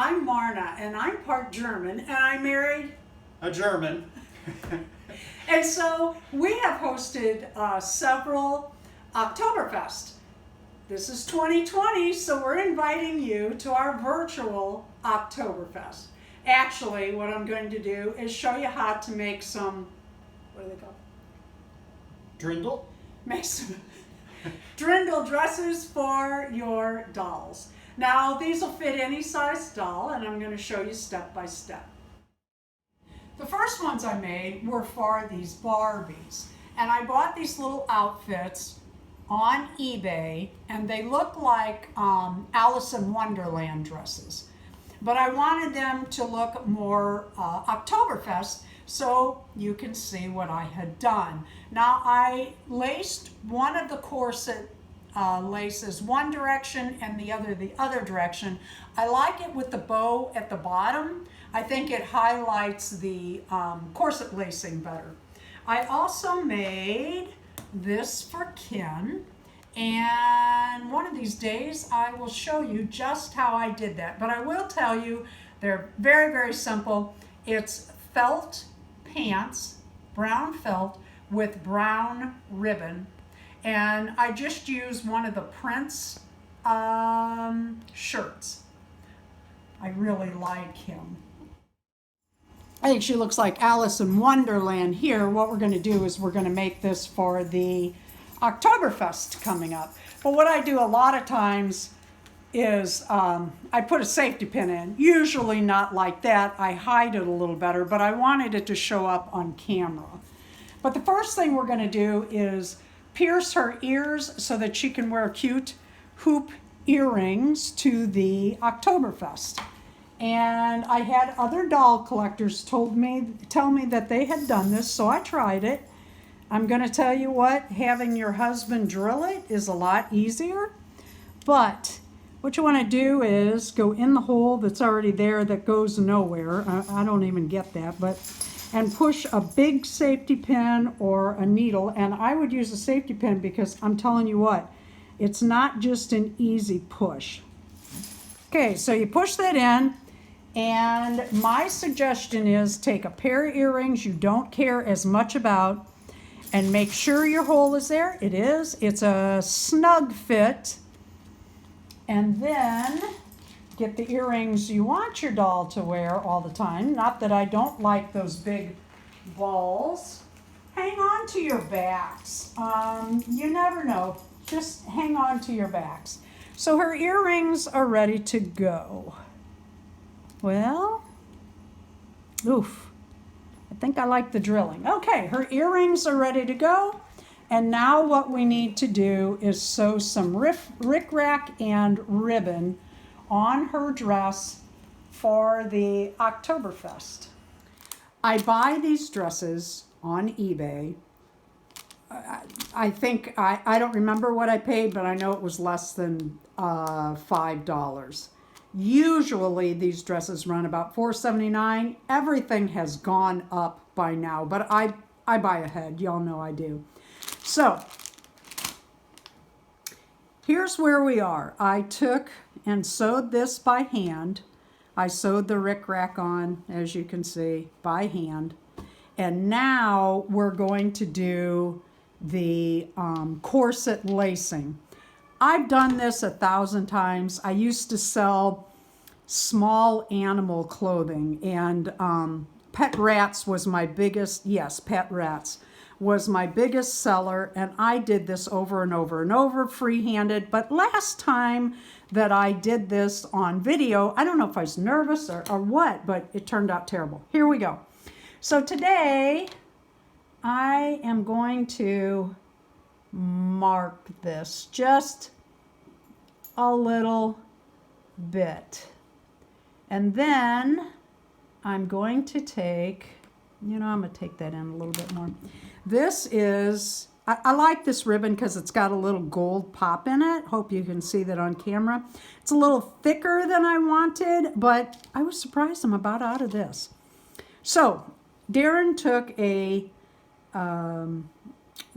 I'm Marna, and I'm part German, and I married a German. And so we have hosted several Octoberfest. This is 2020, so we're inviting you to our virtual Octoberfest. Actually, what I'm going to do is show you how to make some, what do they call it? Dirndl? Make some Dirndl dresses for your dolls. Now, these will fit any size doll, and I'm going to show you step by step. The first ones I made were for these Barbies, and I bought these little outfits on eBay, and they look like Alice in Wonderland dresses. But I wanted them to look more Oktoberfest, so you can see what I had done. Now, I laced one of the corset laces one direction and the other direction. I like it with the bow at the bottom. I think it highlights the corset lacing better. I also made this for Ken, and one of these days I will show you just how I did that. But I will tell you, they're very, very simple. It's felt pants, brown felt with brown ribbon, and I just used one of the Prince shirts. I really like him. I think she looks like Alice in Wonderland here. What we're going to do is we're going to make this for the Oktoberfest coming up. But what I do a lot of times is I put a safety pin in. Usually not like that. I hide it a little better, but I wanted it to show up on camera. But the first thing we're going to do is pierce her ears so that she can wear cute hoop earrings to the Oktoberfest. And I had other doll collectors tell me that they had done this, so I tried it. I'm going to tell you what, having your husband drill it is a lot easier. But what you want to do is go in the hole that's already there that goes nowhere. I don't even get that, and push a big safety pin or a needle. And I would use a safety pin because I'm telling you what, it's not just an easy push. Okay, so you push that in. And my suggestion is take a pair of earrings you don't care as much about and make sure your hole is there. It is. It's a snug fit. And then get the earrings you want your doll to wear all the time. Not that I don't like those big balls. Hang on to your backs. You never know. Just hang on to your backs. So her earrings are ready to go. Well, oof, I think I like the drilling. Okay, her earrings are ready to go. And now what we need to do is sew some rickrack and ribbon on her dress for the Oktoberfest. I buy these dresses on eBay. I think, I don't remember what I paid, but I know it was less than $5. Usually these dresses run about $4.79. Everything has gone up by now, but I buy ahead. Y'all know I do. So here's where we are. I took and sewed this by hand. I sewed the rickrack on, as you can see, by hand. And now we're going to do the corset lacing. I've done this 1,000 times. I used to sell small animal clothing, and pet rats was my biggest, yes, pet rats was my biggest seller, and I did this over and over and over, free-handed. But last time that I did this on video, I don't know if I was nervous or what, but it turned out terrible. Here we go. So today, I am going to mark this just a little bit. And then I'm going to take, I'm going to take that in a little bit more. This is, I like this ribbon because it's got a little gold pop in it. Hope you can see that on camera. It's a little thicker than I wanted, but I was surprised I'm about out of this. So Darren took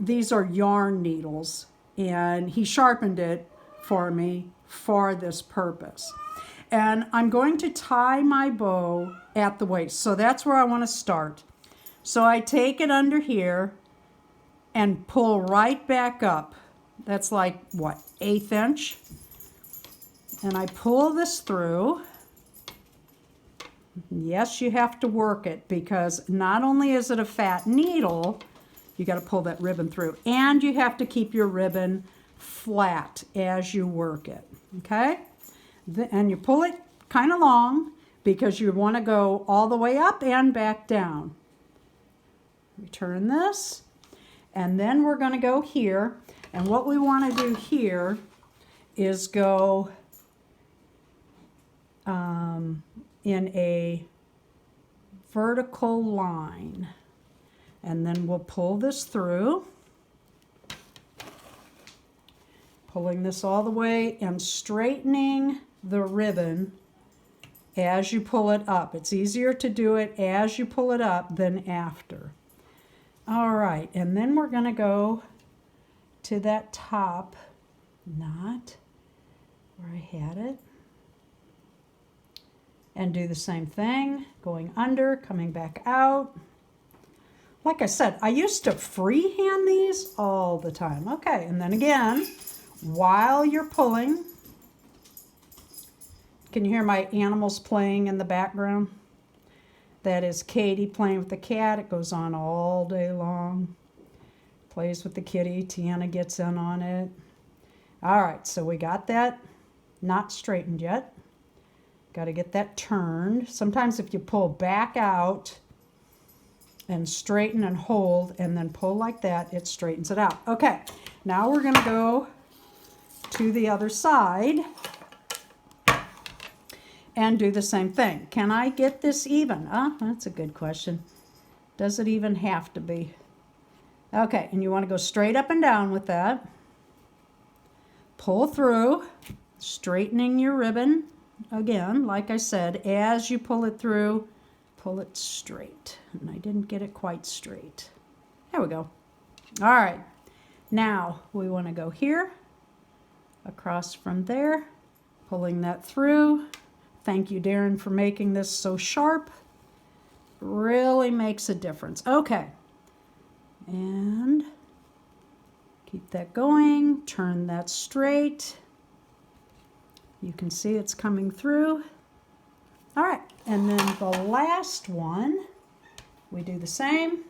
these are yarn needles, and he sharpened it for me for this purpose. And I'm going to tie my bow at the waist. So that's where I want to start. So I take it under here and pull right back up. That's like, what, 1/8 inch? And I pull this through. Yes, you have to work it because not only is it a fat needle, you got to pull that ribbon through, and you have to keep your ribbon flat as you work it, okay? And you pull it kind of long because you want to go all the way up and back down. Return this, and then we're going to go here, and what we want to do here is go in a vertical line, and then we'll pull this through, pulling this all the way and straightening the ribbon as you pull it up. It's easier to do it as you pull it up than after. All right, and then we're going to go to that top knot where I had it and do the same thing, going under, coming back out. Like I said, I used to freehand these all the time. Okay, and then again, while you're pulling, can you hear my animals playing in the background? That is Katie playing with the cat. It goes on all day long. Plays with the kitty. Tiana gets in on it. All right, so we got that not straightened yet. Got to get that turned. Sometimes if you pull back out and straighten and hold and then pull like that, it straightens it out. Okay, now we're going to go to the other side and do the same thing. Can I get this even? That's a good question. Does it even have to be? Okay, and you want to go straight up and down with that. Pull through, straightening your ribbon. Again, like I said, as you pull it through, pull it straight. And I didn't get it quite straight. There we go. All right, now we want to go here, across from there, pulling that through. Thank you, Darren, for making this so sharp. Really makes a difference. Okay, and keep that going, turn that straight. You can see it's coming through. All right, and then the last one, we do the same.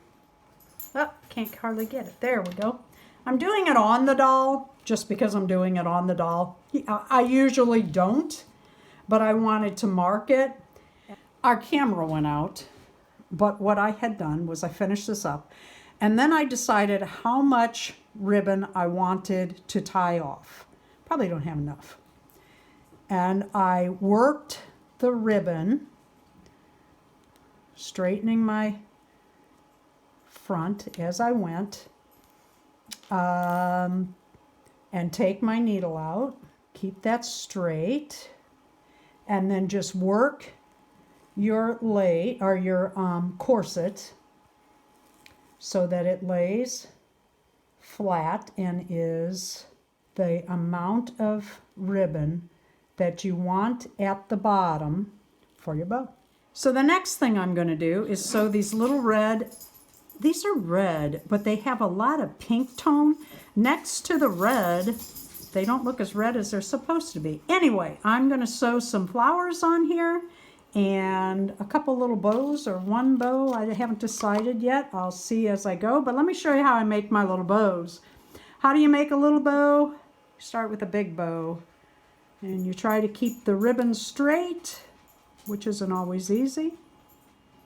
Oh, can't hardly get it. There we go. I'm doing it on the doll just because I'm doing it on the doll. I usually don't, but I wanted to mark it. Our camera went out, but what I had done was I finished this up, and then I decided how much ribbon I wanted to tie off. Probably don't have enough. And I worked the ribbon, straightening my front as I went, and take my needle out, keep that straight, and then just work your corset so that it lays flat and is the amount of ribbon that you want at the bottom for your bow. So the next thing I'm going to do is sew these little red, these are red, but they have a lot of pink tone. Next to the red, they don't look as red as they're supposed to be. Anyway, I'm going to sew some flowers on here and a couple little bows or one bow. I haven't decided yet. I'll see as I go, but let me show you how I make my little bows. How do you make a little bow? You start with a big bow. And you try to keep the ribbon straight, which isn't always easy.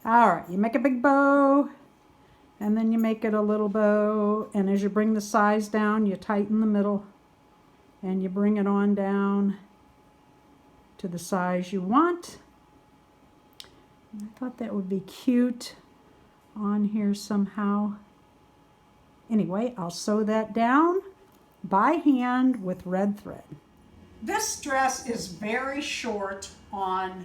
All right, you make a big bow, and then you make it a little bow, and as you bring the size down, you tighten the middle, and you bring it on down to the size you want. I thought that would be cute on here somehow. Anyway, I'll sew that down by hand with red thread. This dress is very short on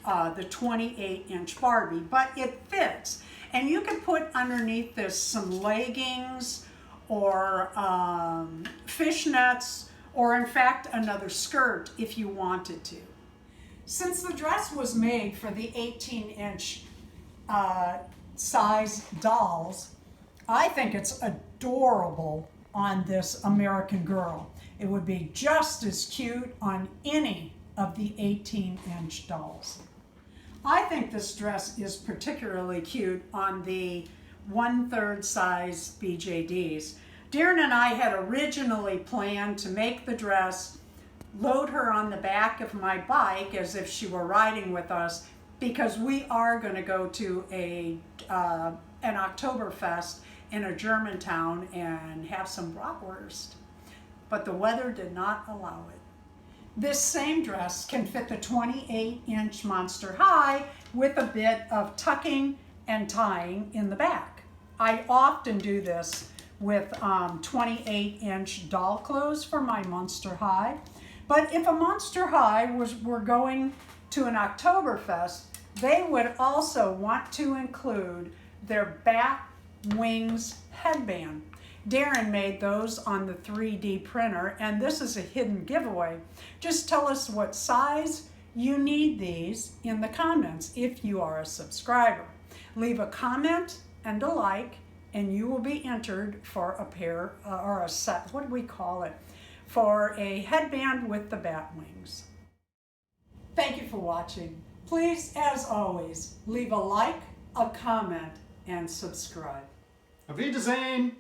the 28-inch Barbie, but it fits. And you can put underneath this some leggings or fishnets or in fact another skirt if you wanted to. Since the dress was made for the 18-inch size dolls, I think it's adorable on this American Girl. It would be just as cute on any of the 18-inch dolls. I think this dress is particularly cute on the 1/3 size BJDs. Darren and I had originally planned to make the dress, load her on the back of my bike as if she were riding with us, because we are going to go to an Octoberfest in a German town and have some bratwurst. But the weather did not allow it. This same dress can fit the 28-inch monster high with a bit of tucking and tying in the back. I often do this with 28-inch doll clothes for my monster high. But if a monster high were going to an Octoberfest, they would also want to include their bat wings headband. Darren made those on the 3D printer, and this is a hidden giveaway. Just tell us what size you need these in the comments if you are a subscriber. Leave a comment and a like, and you will be entered for a pair or a set, what do we call it? For a headband with the bat wings. Thank you for watching. Please, as always, leave a like, a comment, and subscribe. Auf Wiedersehen!